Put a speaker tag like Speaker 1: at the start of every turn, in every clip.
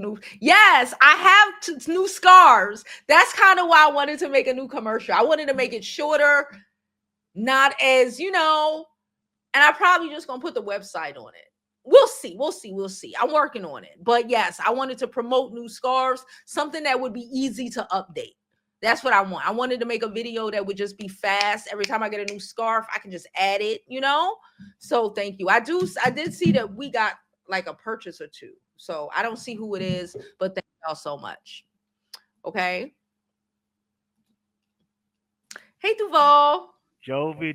Speaker 1: new. Yes, I have new scarves. That's kind of why I wanted to make a new commercial. I wanted to make it shorter, not as, and I probably just gonna put the website on it. We'll see. We'll see. We'll see. I'm working on it. But yes, I wanted to promote new scarves, something that would be easy to update. That's what I want. I wanted to make a video that would just be fast. Every time I get a new scarf, I can just add it, So thank you. I did see that we got like a purchase or two. So I don't see who it is, but thank y'all so much. Okay. Hey, Duval.
Speaker 2: Jovi.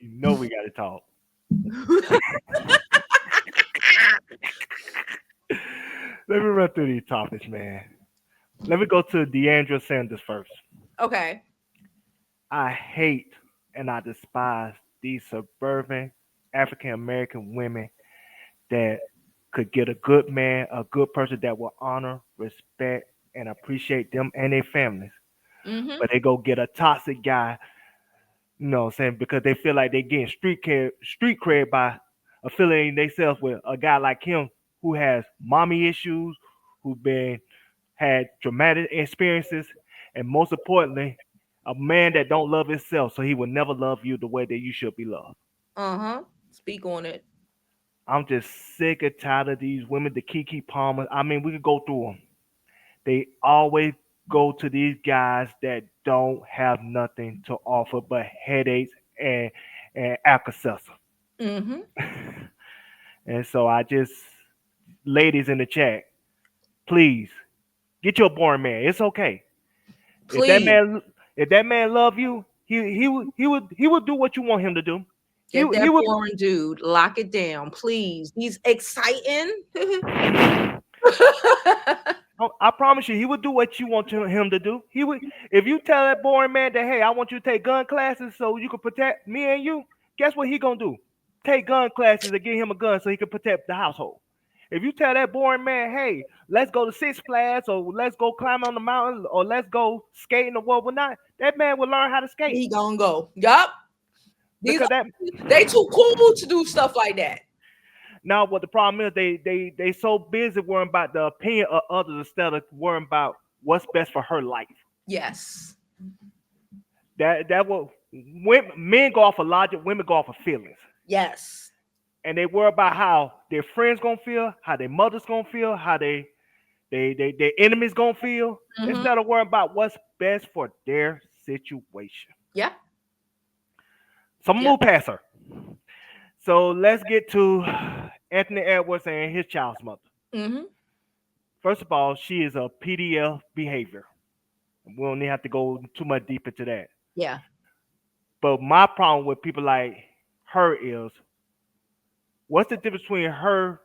Speaker 2: You know we got to talk. Let me run through these topics, man. Let me go to Deiondra Sanders first.
Speaker 1: Okay.
Speaker 2: I hate and I despise these suburban African American women that could get a good man, a good person that will honor, respect, and appreciate them and their families.
Speaker 1: Mm-hmm.
Speaker 2: But they go get a toxic guy, what I'm saying, because they feel like they're getting street cred by affiliating themselves with a guy like him who has mommy issues, who been had traumatic experiences, and most importantly, a man that don't love himself, so he will never love you the way that you should be loved.
Speaker 1: Uh-huh. Speak on it.
Speaker 2: I'm just sick and tired of these women, the Kiki Palmer. I mean, we could go through them. They always go to these guys that don't have nothing to offer but headaches and Alka-Seltzer.
Speaker 1: Mm-hmm.
Speaker 2: And so ladies in the chat, please get your boring man. It's okay.
Speaker 1: Please
Speaker 2: If that man love you, he would do what you want him to do.
Speaker 1: get
Speaker 2: He
Speaker 1: that
Speaker 2: would.
Speaker 1: boring dude. Lock it down, please. He's exciting.
Speaker 2: I promise you, he would do what you want him to do. He would, if you tell that boring man that, hey, I want you to take gun classes so you can protect me and you. Guess what he gonna do? Take gun classes and get him a gun so he can protect the household. If you tell that boring man, hey, let's go to Six Flags or let's go climb on the mountain or let's go skating or whatnot, that man will learn how to skate.
Speaker 1: He gonna go. Yup.
Speaker 2: Because that
Speaker 1: They too cool to do stuff like that.
Speaker 2: now what the problem is, they so busy worrying about the opinion of others instead of worrying about what's best for her life.
Speaker 1: Yes.
Speaker 2: That will men go off of logic, women go off of feelings,
Speaker 1: Yes.
Speaker 2: and they worry about how their friends gonna feel, how their mothers gonna feel, how their enemies gonna feel,
Speaker 1: Mm-hmm.
Speaker 2: instead of worrying about what's best for their situation.
Speaker 1: Yeah.
Speaker 2: So I'm gonna move past her. So let's get to Anthony Edwards and his child's mother.
Speaker 1: Mm-hmm.
Speaker 2: First of all, she is a PDL behavior. We don't even have to go too much deep into that.
Speaker 1: Yeah.
Speaker 2: But my problem with people like her is, what's the difference between her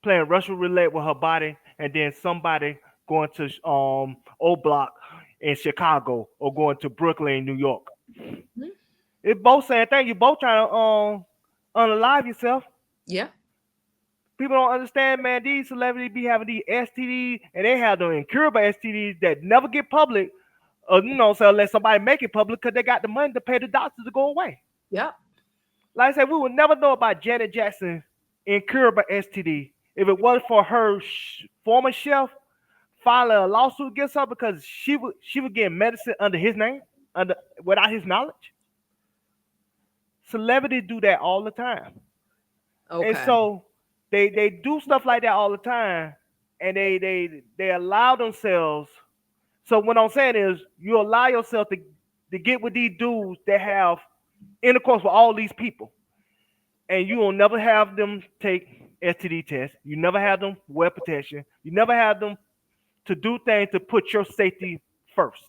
Speaker 2: playing Russian roulette with her body and then somebody going to O Block in Chicago or going to Brooklyn, New York?
Speaker 1: Mm-hmm.
Speaker 2: It's both saying thing. You both trying to unalive yourself.
Speaker 1: Yeah.
Speaker 2: People don't understand, man. These celebrities be having these STDs, and they have the incurable STDs that never get public. So let somebody make it public because they got the money to pay the doctors to go away.
Speaker 1: Yeah.
Speaker 2: Like I said, we would never know about Janet Jackson incurable STD if it wasn't for her former chef filing a lawsuit against her because she would get medicine under his name, without his knowledge. Celebrities do that all the time.
Speaker 1: Okay.
Speaker 2: And so they do stuff like that all the time, and they allow themselves. So what I'm saying is, you allow yourself to get with these dudes that have intercourse with all these people, and you will never have them take STD tests. You never have them wear protection. You never have them to do things to put your safety first.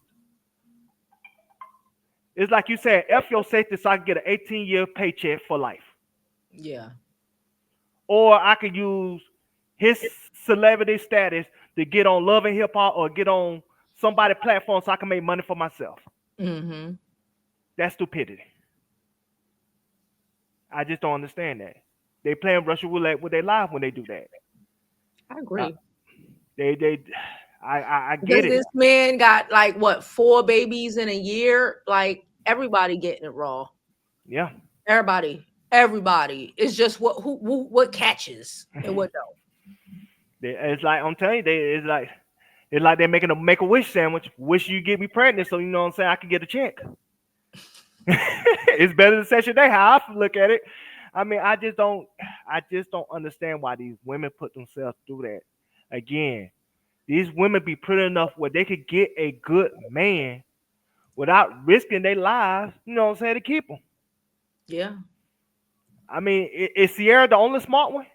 Speaker 2: It's like you said, F your safety so I can get an 18-year paycheck for life.
Speaker 1: Yeah.
Speaker 2: Or I could use his celebrity status to get on Love and Hip Hop or get on somebody's platform so I can make money for myself.
Speaker 1: Mm-hmm.
Speaker 2: That's stupidity. I just don't understand that. They playing Russian roulette with their life when they do that.
Speaker 1: I agree.
Speaker 2: I
Speaker 1: Because
Speaker 2: get it.
Speaker 1: this man got like what, 4 babies in a year? Like everybody getting it raw.
Speaker 2: Yeah.
Speaker 1: Everybody. It's just what catches and what don't.
Speaker 2: It's like I'm telling you, it's like they're making a make a wish sandwich. Wish you get me pregnant, so you know what I'm saying. I can get a check. It's better than Session Day. How I look at it. I mean, I just don't understand why these women put themselves through that. Again, these women be pretty enough where they could get a good man without risking their lives. You know what I'm saying, to keep them.
Speaker 1: Yeah,
Speaker 2: I mean, is Sierra the only smart one?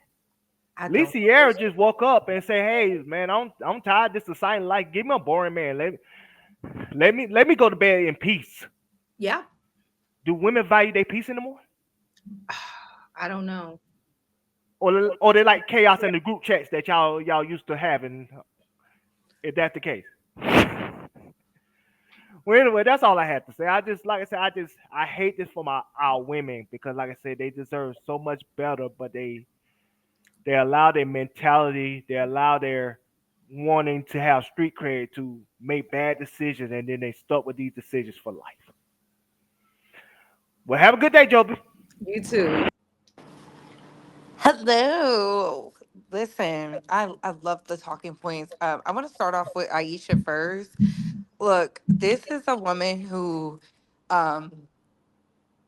Speaker 1: I
Speaker 2: At least
Speaker 1: don't.
Speaker 2: Sierra just woke up and say, "Hey, man, I'm tired of this society. Like, give me a boring man. Let me go to bed in peace."
Speaker 1: Yeah,
Speaker 2: Do women value their peace anymore,
Speaker 1: I don't know.
Speaker 2: or they like chaos in the group chats that y'all used to having? If that's the case. Well, anyway, that's all I had to say. I just, like I said, I hate this for our women because, like I said, they deserve so much better, but they allow their mentality, they allow their wanting to have street cred to make bad decisions, and then they stuck with these decisions for life. Well, have a good day, Jovi.
Speaker 1: You too.
Speaker 3: Hello. Listen, I love the talking points. I want to start off with Ayesha first. Look, this is a woman who um,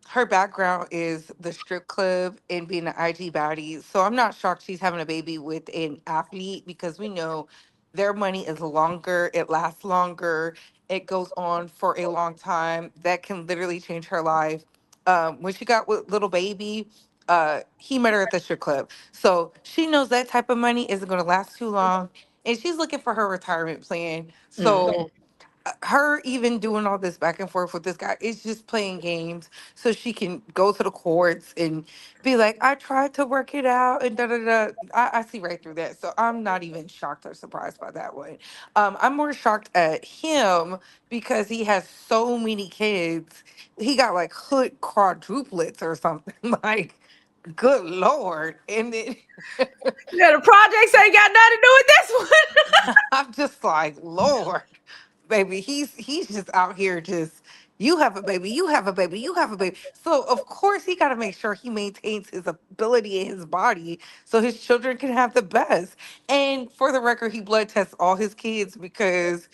Speaker 3: her background is the strip club and being an IG baddie. So I'm not shocked she's having a baby with an athlete because we know their money is longer, it lasts longer, it goes on for a long time. That can literally change her life. When she got with little baby, he met her at the strip club. So she knows that type of money isn't going to last too long. And she's looking for her retirement plan.
Speaker 1: Mm.
Speaker 3: So her even doing all this back and forth with this guy is just playing games so she can go to the courts and be like, I tried to work it out and da da da. I see right through that. So I'm not even shocked or surprised by that one. I'm more shocked at him because he has so many kids. He got like hood quadruplets or something. Like, good Lord. And then
Speaker 1: Yeah, the projects ain't got nothing to do with this one.
Speaker 3: I'm just like, Lord, baby, he's just out here just you have a baby, you have a baby, you have a baby. So of course he gotta make sure he maintains his ability in his body so his children can have the best. And for the record, he blood tests all his kids because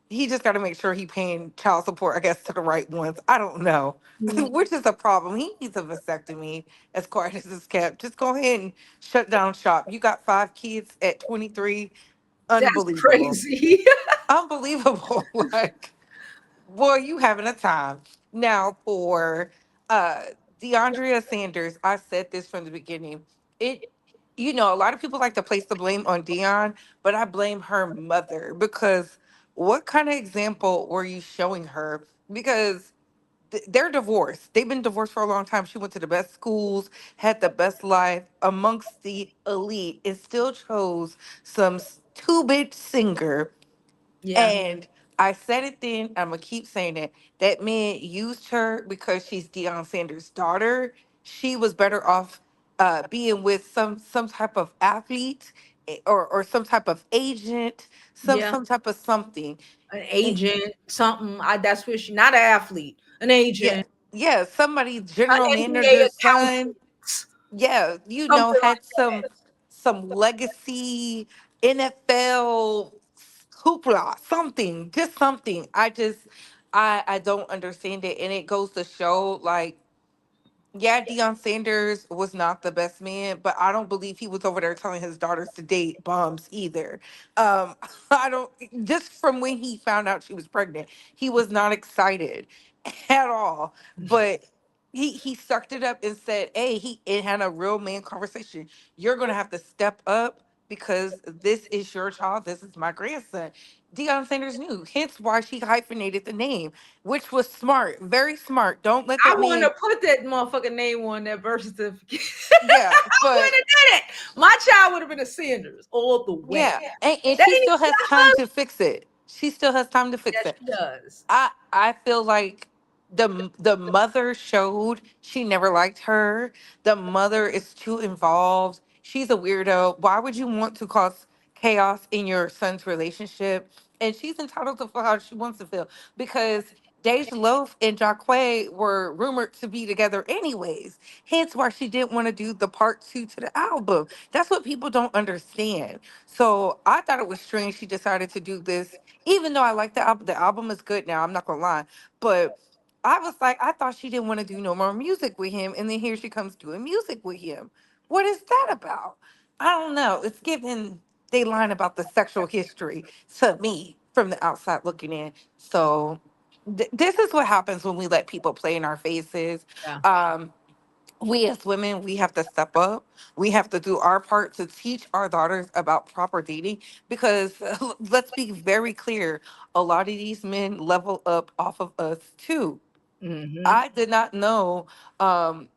Speaker 3: he just gotta make sure he paying child support, I guess, to the right ones. I don't know. Which is a problem. He needs a vasectomy, as quiet as it's kept. Just go ahead and shut down shop. You got 5 kids at 23.
Speaker 1: That's
Speaker 3: Unbelievable.
Speaker 1: crazy.
Speaker 3: Unbelievable. Like, boy, you having a time. Now for uh Deandra Sanders, I said this from the beginning. It a lot of people like to place the blame on Dion, but I blame her mother because what kind of example were you showing her? Because they're divorced. They've been divorced for a long time. She went to the best schools, had the best life amongst the elite, and still chose some two-bit singer.
Speaker 1: Yeah,
Speaker 3: And I said it then, I'm gonna keep saying it. That man used her because she's Deion Sanders' daughter. She was better off being with some type of athlete or some type of agent,
Speaker 1: yeah.
Speaker 3: some type of something.
Speaker 1: An
Speaker 3: And
Speaker 1: agent, something. That's what she. Not an athlete. An
Speaker 3: yeah,
Speaker 1: agent.
Speaker 3: yeah, somebody
Speaker 1: An
Speaker 3: general
Speaker 1: NBA
Speaker 3: manager's son.
Speaker 1: accountant.
Speaker 3: Yeah,
Speaker 1: Something
Speaker 3: had
Speaker 1: like that.
Speaker 3: some legacy NFL hoopla, something, just something. I don't understand it, and it goes to show like yeah, Deion Sanders was not the best man, but I don't believe he was over there telling his daughters to date bums either. Um, I don't just from when he found out she was pregnant, he was not excited at all. But he sucked it up and said, "Hey, he it had a real man conversation. You're gonna have to step up because this is your child. This is my grandson." Deion Sanders knew, hence why she hyphenated the name, which was smart, very smart. Don't let
Speaker 1: I
Speaker 3: that
Speaker 1: wouldn't
Speaker 3: man.
Speaker 1: have put that motherfucking name on that birth certificate.
Speaker 3: Yeah,
Speaker 1: I
Speaker 3: but
Speaker 1: wouldn't have did it. My child would have been a Sanders all the way.
Speaker 3: yeah, and
Speaker 1: That
Speaker 3: she
Speaker 1: ain't
Speaker 3: still has time to fix it. She still has time to fix
Speaker 1: yes,
Speaker 3: it.
Speaker 1: she does.
Speaker 3: I feel like the mother showed she never liked her. The mother is too involved. She's a weirdo. Why would you want to cause chaos in your son's relationship? And she's entitled to feel how she wants to feel because Dej Loaf and Jacquet were rumored to be together anyways. Hence why she didn't want to do the part 2 to the album. That's what people don't understand. So I thought it was strange she decided to do this, even though I like the album. The album is good now, I'm not gonna lie. But I was like, I thought she didn't want to do no more music with him, and then here she comes doing music with him. What is that about? I don't know. It's giving they line about the sexual history to me from the outside looking in. So this is what happens when we let people play in our faces.
Speaker 1: Yeah.
Speaker 3: Um, we as women, we have to step up. We have to do our part to teach our daughters about proper dating because let's be very clear, a lot of these men level up off of us too.
Speaker 1: Mm-hmm.
Speaker 3: I did not know um,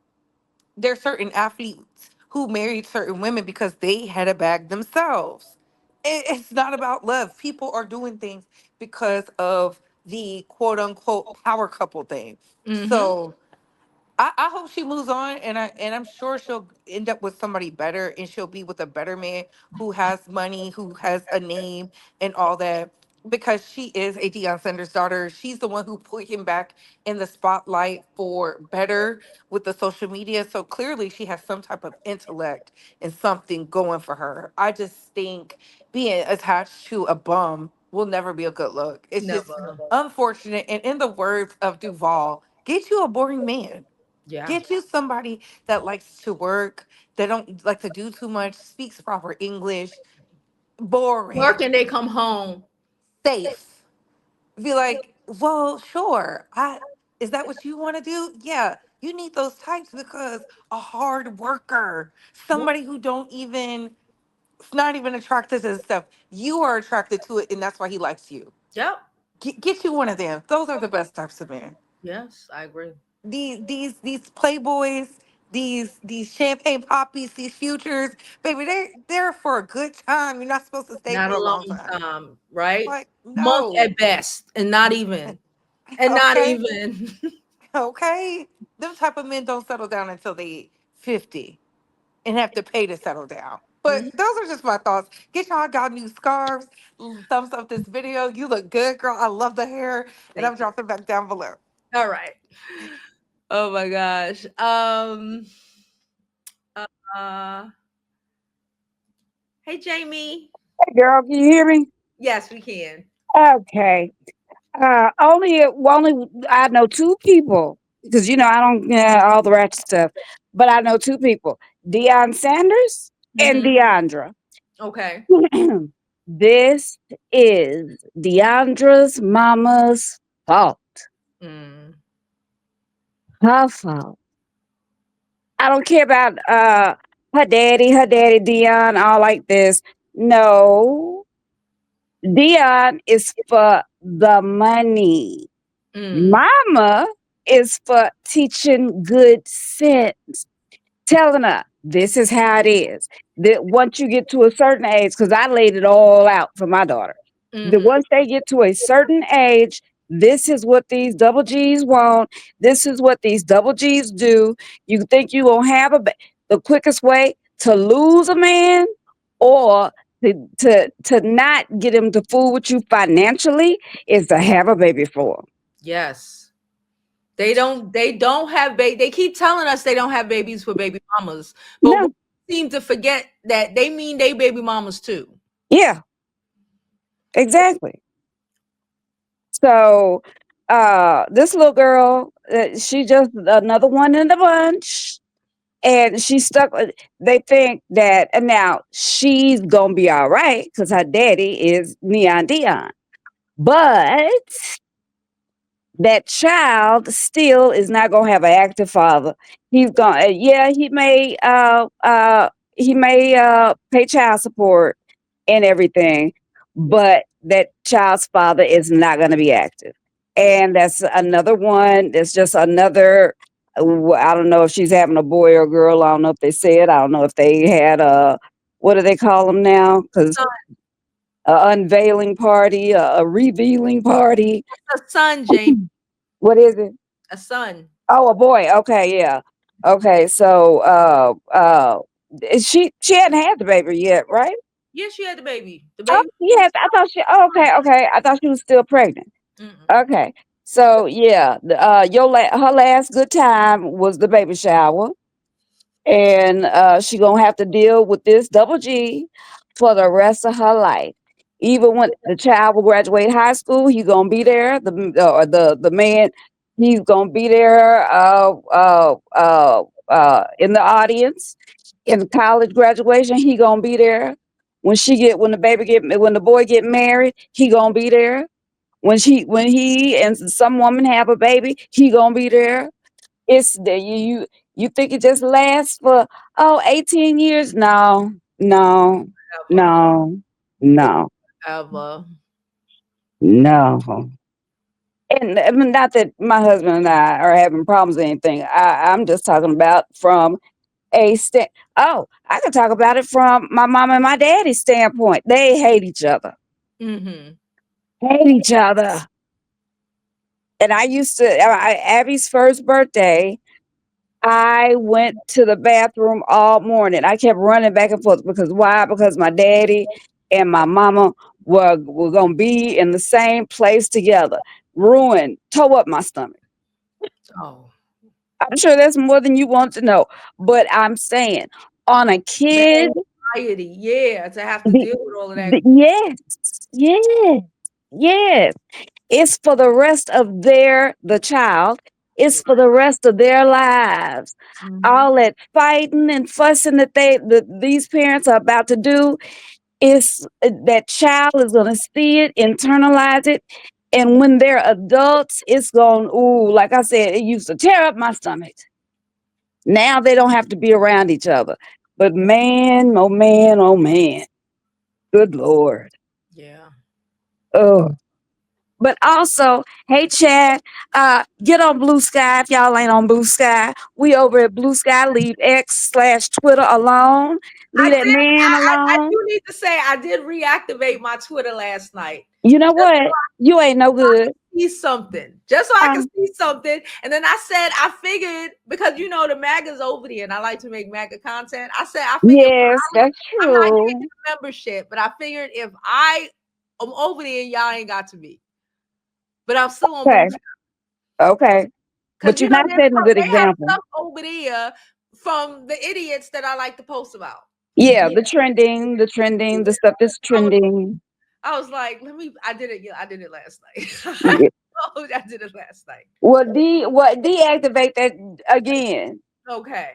Speaker 3: there's certain athletes who married certain women because they had a bag themselves. It's not about love. People are doing things because of the quote unquote power couple thing.
Speaker 1: Mm-hmm.
Speaker 3: So I hope she moves on, and I'm sure she'll end up with somebody better, and she'll be with a better man who has money, who has a name, and all that. Because she is a Deion Sanders daughter, she's the one who put him back in the spotlight for better with the social media. So clearly, she has some type of intellect and something going for her. I just think being attached to a bum will never be a good look. It's just
Speaker 1: Never.
Speaker 3: unfortunate. And in the words of Duvall, get you a boring man.
Speaker 1: Yeah.
Speaker 3: Get you somebody that likes to work, that don't like to do too much, speaks proper English,
Speaker 1: Work
Speaker 3: boring,
Speaker 1: and they come home.
Speaker 3: safe. Be like, well, sure. I Is that what you want to do? Yeah. You need those types because a hard worker,
Speaker 1: Yep.
Speaker 3: somebody who don't even it's not even attracted to the stuff. You are attracted to it, and that's why he likes you.
Speaker 1: Yep.
Speaker 3: Get you one of them. Those are the best types of men.
Speaker 1: Yes, I agree.
Speaker 3: These playboys, these champagne poppies, these futures, baby, they're for a good time. You're not supposed to stay
Speaker 1: Not
Speaker 3: for
Speaker 1: a
Speaker 3: a long
Speaker 1: long
Speaker 3: time.
Speaker 1: time, right?
Speaker 3: Like,
Speaker 1: Month
Speaker 3: no.
Speaker 1: at best, and not even. And not
Speaker 3: Okay,
Speaker 1: even.
Speaker 3: okay. Them type of men don't settle down until they 50 and have to pay to settle down. But
Speaker 1: Mhm.
Speaker 3: those are just my thoughts. Get y'all got new scarves. Thumbs up this video. You look good, girl. I love the hair. And I'm
Speaker 1: Thank you.
Speaker 3: dropping back down below.
Speaker 1: All right. Oh my gosh. Uh hey Jamie.
Speaker 4: Hey girl, can you hear me?
Speaker 1: Yes, we can.
Speaker 4: Okay. Only I know two people because I don't all the ratchet stuff, but I know two people: Deion Sanders and
Speaker 1: Mm-hmm.
Speaker 4: Deandra.
Speaker 1: Okay.
Speaker 4: This is Deandra's mama's fault.
Speaker 1: Mm.
Speaker 4: Her fault. I don't care about her daddy Dion, all like this. No, Dion is for the money.
Speaker 1: Mm.
Speaker 4: Mama is for teaching good sense, telling her this is how it is. That once you get to a certain age, because I laid it all out for my daughter, that
Speaker 1: Mm-hmm.
Speaker 4: once they get to a certain age, this is what these double G's want. This is what these double G's do. You think you gonna have the quickest way to lose a man, or to not get him to fool with you financially is to have a baby for him.
Speaker 1: Yes. They don't have they keep telling us they don't have babies for baby mamas, but we
Speaker 4: No,
Speaker 1: seem to forget that they mean they baby mamas too.
Speaker 4: yeah, exactly. So, this little girl, she just another one in the bunch, and she stuck with. They think that, and now she's gonna be all right because her daddy is Neon Dion, but that child still is not gonna have an active father. He's gonna, yeah, he may pay child support and everything, but that child's father is not gonna be active.
Speaker 1: Yeah.
Speaker 4: And that's another one. That's just another. I don't know if she's having a boy or girl. I don't know if they said. I don't know if they had a, what do they call them now? Because
Speaker 1: Son,
Speaker 4: a unveiling party, a revealing party.
Speaker 1: a son, Jamie.
Speaker 4: What is it?
Speaker 1: A son.
Speaker 4: Oh, a boy. Okay, yeah. Okay, so she hadn't had the baby yet, right?
Speaker 1: Yeah, she had the baby. The
Speaker 4: Oh,
Speaker 1: baby.
Speaker 4: yes. I thought she. Oh, okay, okay. I thought she was still pregnant.
Speaker 1: Mm-mm.
Speaker 4: Okay. So yeah, her last good time was the baby shower, and she gonna have to deal with this double G for the rest of her life. Even when the child will graduate high school, he gonna be there. The man, he's gonna be there in the audience. In college graduation, he gonna be there. When the boy get married, he gonna be there. When he and some woman have a baby, he gonna be there. It's the you think it just lasts for 18 years? No, no,
Speaker 1: Ever,
Speaker 4: no, no,
Speaker 1: ever.
Speaker 4: no. And I mean, not that my husband and I are having problems or anything. I'm just talking about from a stand. Oh, I can talk about it from my mom and my daddy's standpoint. They hate each other.
Speaker 1: Mm-hmm.
Speaker 4: Hate each other. And I used to, Abby's first birthday, I went to the bathroom all morning. I kept running back and forth because why? Because my daddy and my mama were gonna be in the same place together. Ruined, tore up my stomach.
Speaker 1: Oh,
Speaker 4: I'm sure that's more than you want to know. But I'm saying on a
Speaker 1: the
Speaker 4: kid,
Speaker 1: anxiety, yeah, to have to
Speaker 4: the,
Speaker 1: deal with all of that.
Speaker 4: yes, yes, yes. It's for the rest of the child. It's for the rest of their lives.
Speaker 1: Mhm.
Speaker 4: All that fighting and fussing that these parents are about to do is that child is going to see it, internalize it, and when they're adults, it's going. Ooh, like I said, it used to tear up my stomach. Now they don't have to be around each other. But man, oh man, oh man, good lord.
Speaker 1: Yeah.
Speaker 4: Oh. But also, hey Chad, get on Blue Sky if y'all ain't on Blue Sky. We over at Blue Sky. Leave X/Twitter alone.
Speaker 1: I
Speaker 4: Leave that
Speaker 1: did.
Speaker 4: man
Speaker 1: I
Speaker 4: alone.
Speaker 1: do need to say I did reactivate my Twitter last night.
Speaker 4: You know
Speaker 1: Just
Speaker 4: what? You ain't no good.
Speaker 1: see something, just so I can
Speaker 4: Um,
Speaker 1: see something. And then I said, I figured because the MAGA's over there, and I like to make MAGA content. I figured
Speaker 4: yes, that's
Speaker 1: I'm not getting
Speaker 4: true.
Speaker 1: a membership, but I figured if I am over there, y'all ain't got to be. But I'm still on Blue
Speaker 4: Okay, okay.
Speaker 1: because
Speaker 4: But you're not setting a good
Speaker 1: they have
Speaker 4: example.
Speaker 1: stuff over there from the idiots that I like to post about.
Speaker 4: Yeah,
Speaker 1: Yeah.
Speaker 4: the stuff that's
Speaker 1: I was,
Speaker 4: trending.
Speaker 1: I was like, let me. I did it. Yeah, I did it last night.
Speaker 4: Yeah.
Speaker 1: I did it last night.
Speaker 4: Deactivate that again.
Speaker 1: Okay.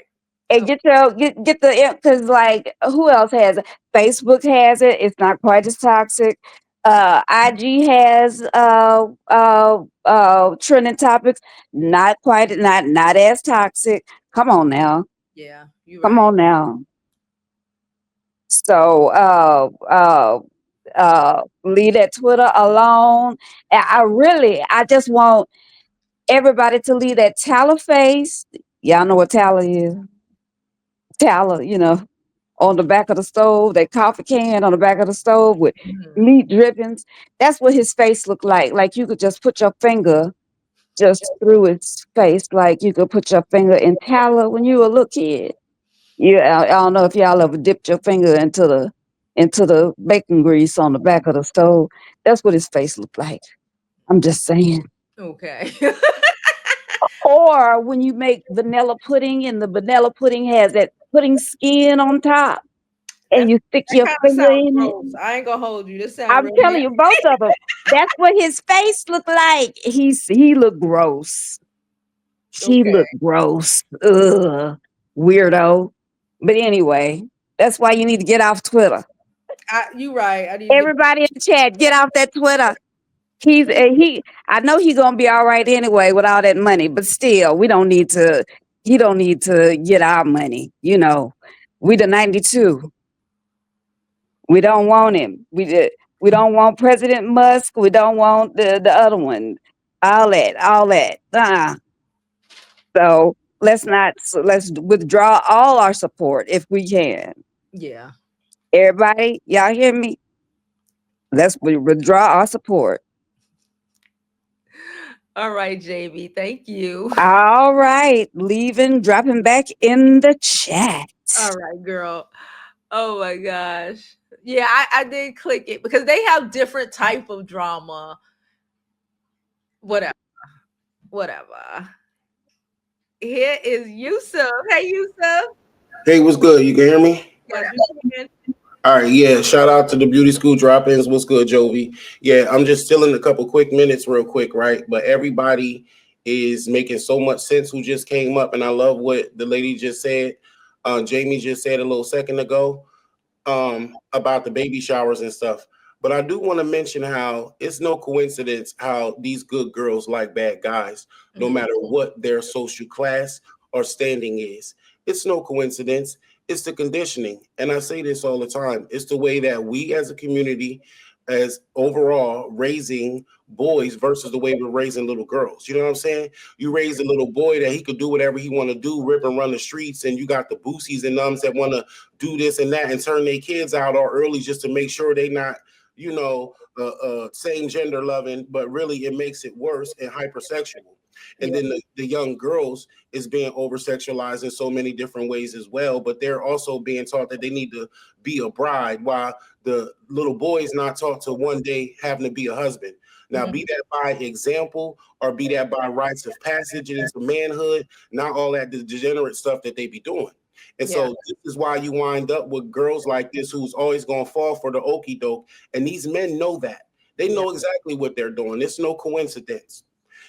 Speaker 4: And
Speaker 1: Oh,
Speaker 4: get the because like who else has it? Facebook has it. It's not quite as toxic. IG has trending topics, not as toxic. Come on now,
Speaker 1: yeah, you're
Speaker 4: come
Speaker 1: right.
Speaker 4: on now. So leave that Twitter alone. And I just want everybody to leave that Tala face. Y'all know what Tala is. Tala, on the back of the stove, that coffee can on the back of the stove with
Speaker 1: Mhm.
Speaker 4: meat drippings. That's what his face looked like. Like you could just put your finger just through his face, like you could put your finger in tallow when you were a little kid. Yeah, I don't know if y'all ever dipped your finger into the bacon grease on the back of the stove. That's what his face looked like. I'm just saying.
Speaker 1: Okay.
Speaker 4: Or when you make vanilla pudding and the vanilla pudding has that pudding skin on top and
Speaker 1: That's
Speaker 4: you stick
Speaker 1: that
Speaker 4: your
Speaker 1: kind of
Speaker 4: finger
Speaker 1: sounds
Speaker 4: in it.
Speaker 1: gross. I ain't gonna hold you. This sound
Speaker 4: I'm
Speaker 1: real
Speaker 4: telling you, both of them. That's what his face looked like. He looked gross. He
Speaker 1: okay.
Speaker 4: looked gross. Ugh, weirdo. But anyway, that's why you need to get off Twitter.
Speaker 1: You right. I need to get.
Speaker 4: Everybody in the chat, get off that Twitter. He. I know he's gonna be all right anyway with all that money, but still, we don't need to. He don't need to get our money. We the 92. We don't want him. We don't want President Musk. We don't want the other one. All that. So let's withdraw all our support if we can.
Speaker 1: Yeah.
Speaker 4: Everybody, y'all hear me? Let's withdraw our support.
Speaker 1: All right, JB. Thank you.
Speaker 4: All right, leaving, dropping back in the chat.
Speaker 1: All right, girl. Oh my gosh. Yeah, I did click it because they have different type of drama. Whatever. Whatever. Here is Yusuf. Hey, Yusuf.
Speaker 5: Hey, what's good? You can hear me?
Speaker 1: Yes, we can.
Speaker 5: All right, yeah. Shout out to the beauty school drop-ins. What's good, Jovi? Yeah, I'm just stealing a couple quick minutes, real quick, right? But everybody is making so much sense who just came up, and I love what the lady just said. Jamie just said a little second ago. About the baby showers and stuff. But I do want to mention how it's no coincidence how these good girls like bad guys, no matter what their social class or standing is. It's no coincidence. It's the conditioning. And I say this all the time. It's the way that we as a community, as overall, raising boys versus the way we're raising little girls. You know what I'm saying? You raise a little boy that he could do whatever he want to do, rip and run the streets, and you got the boosies and numbs that want to do this and that and turn their kids out all early just to make sure they not, same gender loving, but really it makes it worse and hypersexual. And then the young girls is being over sexualized in so many different ways as well, but they're also being taught that they need to be a bride, while the little boy is not taught to one day having to be a husband. Now, be that by example or be that by rites of passage into manhood, not all that degenerate stuff that they be doing. And so this is why you wind up with girls like this who's always going to fall for the okie doke. And these men know that. They know exactly what they're doing. It's no coincidence.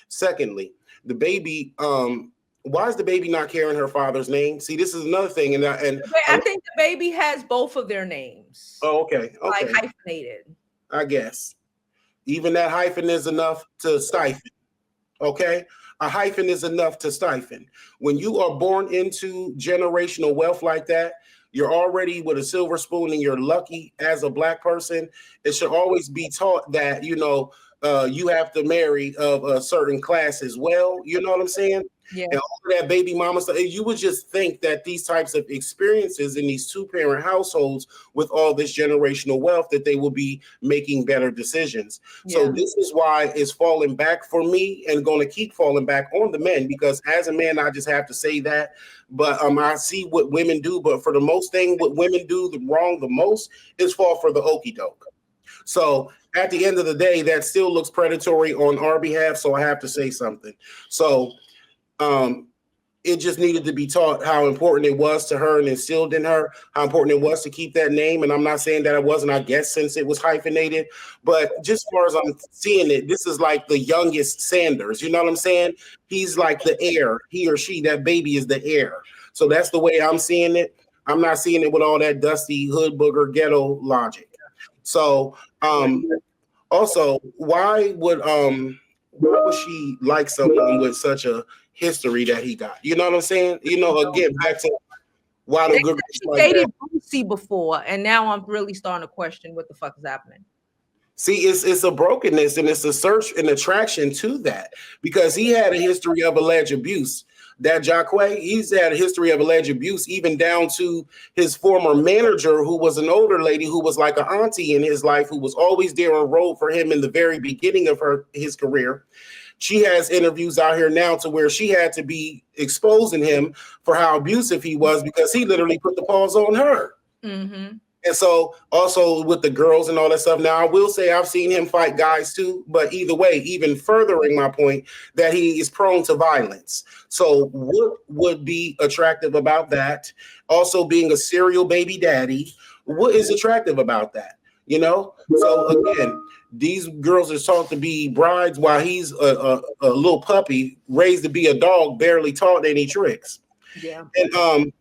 Speaker 5: Secondly, the baby, why is the baby not carrying her father's name? See, this is another thing. And
Speaker 1: I think the baby has both of their names.
Speaker 5: Oh, okay.
Speaker 1: Like hyphenated.
Speaker 5: I guess. Even that hyphen is enough to stifle. Okay? A hyphen is enough to stifle. When you are born into generational wealth like that, you're already with a silver spoon and you're lucky as a Black person. It should always be taught that, you have to marry of a certain class as well. You know what I'm saying?
Speaker 1: Yeah.
Speaker 5: And all that baby mama stuff, you would just think that these types of experiences in these two-parent households with all this generational wealth, that they will be making better decisions. Yeah. So this is why it's falling back for me and going to keep falling back on the men, because as a man, I just have to say that. But I see what women do. But for the most thing, what women do wrong the most is fall for the okie doke. So at the end of the day, that still looks predatory on our behalf. So I have to say something. So it just needed to be taught how important it was to her and instilled in her how important it was to keep that name. And I'm not saying that it wasn't, I guess, since it was hyphenated, but just as far as I'm seeing it, this is like the youngest Sanders. You know what I'm saying? He's like the heir. He or she, that baby is the heir. So that's the way I'm seeing it. I'm not seeing it with all that dusty hood booger ghetto logic. So also, why would she like someone with such a history that he got? You know what I'm saying? Again, back to why the good
Speaker 1: she dated Boosie before, and now I'm really starting to question what the fuck is happening.
Speaker 5: See, it's a brokenness and it's a search and attraction to that, because he had a history of alleged abuse. That Jacquet, he's had a history of alleged abuse, even down to his former manager, who was an older lady who was like an auntie in his life, who was always there on road for him in the very beginning of his career. She has interviews out here now to where she had to be exposing him for how abusive he was, because he literally put the paws on her. Mm-hmm. And so also with the girls and all that stuff. Now, I will say I've seen him fight guys too, but either way, even furthering my point that he is prone to violence. So what would be attractive about that? Also being a serial baby daddy, what is attractive about that? So again, these girls are taught to be brides while he's a little puppy raised to be a dog, barely taught any tricks. Yeah. And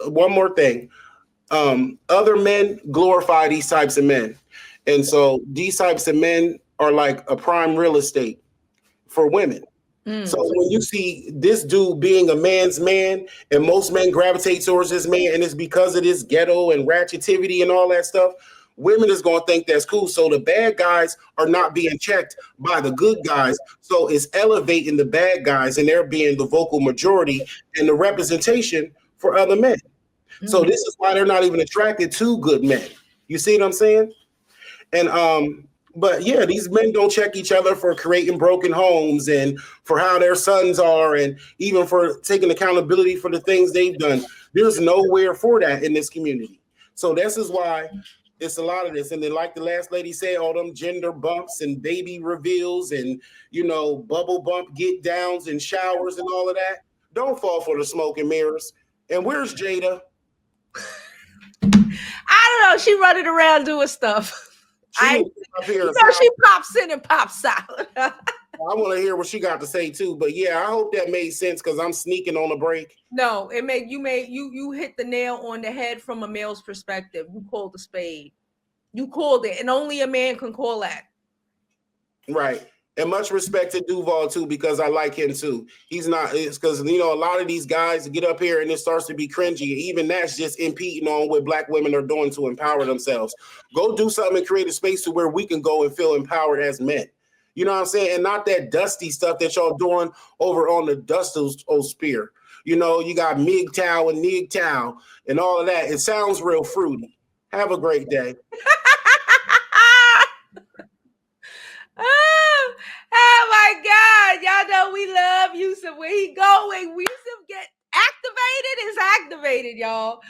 Speaker 5: one more thing. Other men glorify these types of men. And so these types of men are like a prime real estate for women. So when you see this dude being a man's man, and most men gravitate towards this man, and it's because of this ghetto and ratchetivity and all that stuff, women is going to think that's cool. So the bad guys are not being checked by the good guys. So it's elevating the bad guys, and they're being the vocal majority and the representation for other men. So this is why they're not even attracted to good men. You see what I'm saying? And but yeah, these men don't check each other for creating broken homes and for how their sons are, and even for taking accountability for the things they've done. There's nowhere for that in this community. So this is why It's a lot of this. And then, like the last lady said, all them gender bumps and baby reveals and, bubble bump get downs and showers and all of that. Don't fall for the smoke and mirrors. And where's Jada?
Speaker 1: I don't know. She running around doing stuff.
Speaker 5: She up here
Speaker 1: she pops in and pops out.
Speaker 5: I want to hear what she got to say too. But yeah, I hope that made sense because I'm sneaking on a break.
Speaker 1: No, you hit the nail on the head from a male's perspective. You called the spade. You called it, and only a man can call that.
Speaker 5: Right. And much respect to Duval too, because I like him too. He's not, it's because a lot of these guys get up here and it starts to be cringy. Even that's just impeding on what Black women are doing to empower themselves. Go do something and create a space to where we can go and feel empowered as men. You know what I'm saying? And not that dusty stuff that y'all doing over on the dustosphere. You got MGTOW and NIGTOW and all of that. It sounds real fruity. Have a great day.
Speaker 1: Oh my God. Y'all know we love Yusuf. Where he going? Yusuf get activated is activated, y'all.